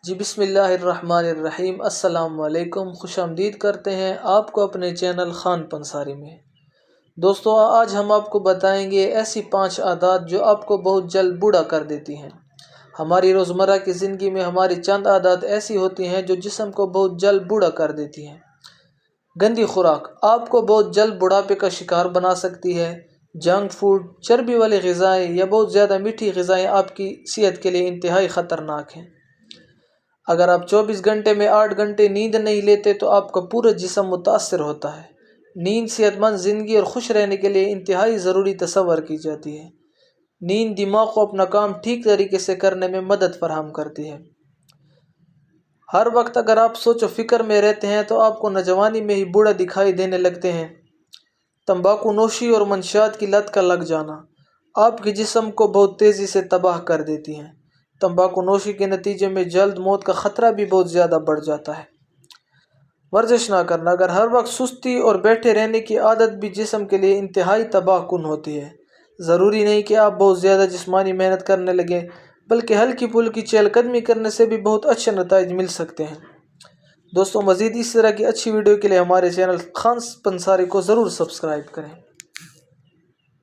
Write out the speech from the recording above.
جی بسم اللہ الرحمن الرحیم۔ السلام علیکم، خوش آمدید کرتے ہیں آپ کو اپنے چینل خان پنساری میں۔ دوستو، آج ہم آپ کو بتائیں گے ایسی 5 عادات جو آپ کو بہت جلد بوڑھا کر دیتی ہیں۔ ہماری روزمرہ کی زندگی میں ہماری چند عادات ایسی ہوتی ہیں جو جسم کو بہت جلد بوڑھا کر دیتی ہیں۔ گندی خوراک آپ کو بہت جلد بڑھاپے کا شکار بنا سکتی ہے۔ جنک فوڈ، چربی والی غذائیں یا بہت زیادہ میٹھی غذائیں آپ کی صحت کے لیے انتہائی خطرناک ہیں۔ اگر آپ 24 گھنٹے میں 8 گھنٹے نیند نہیں لیتے تو آپ کا پورا جسم متاثر ہوتا ہے۔ نیند صحت مند زندگی اور خوش رہنے کے لیے انتہائی ضروری تصور کی جاتی ہے۔ نیند دماغ کو اپنا کام ٹھیک طریقے سے کرنے میں مدد فراہم کرتی ہے۔ ہر وقت اگر آپ سوچ و فکر میں رہتے ہیں تو آپ کو نوجوانی میں ہی بوڑھا دکھائی دینے لگتے ہیں۔ تمباکو نوشی اور منشیات کی لت کا لگ جانا آپ کے جسم کو بہت تیزی سے تباہ کر دیتی ہیں۔ تمباکو نوشی کے نتیجے میں جلد موت کا خطرہ بھی بہت زیادہ بڑھ جاتا ہے۔ ورزش نہ کرنا اگر ہر وقت سستی اور بیٹھے رہنے کی عادت بھی جسم کے لیے انتہائی تباہ کن ہوتی ہے۔ ضروری نہیں کہ آپ بہت زیادہ جسمانی محنت کرنے لگیں، بلکہ ہلکی پھلکی چہل قدمی کرنے سے بھی بہت اچھے نتائج مل سکتے ہیں۔ دوستوں، مزید اس طرح کی اچھی ویڈیو کے لیے ہمارے چینل خان پنساری کو ضرور سبسکرائب کریں۔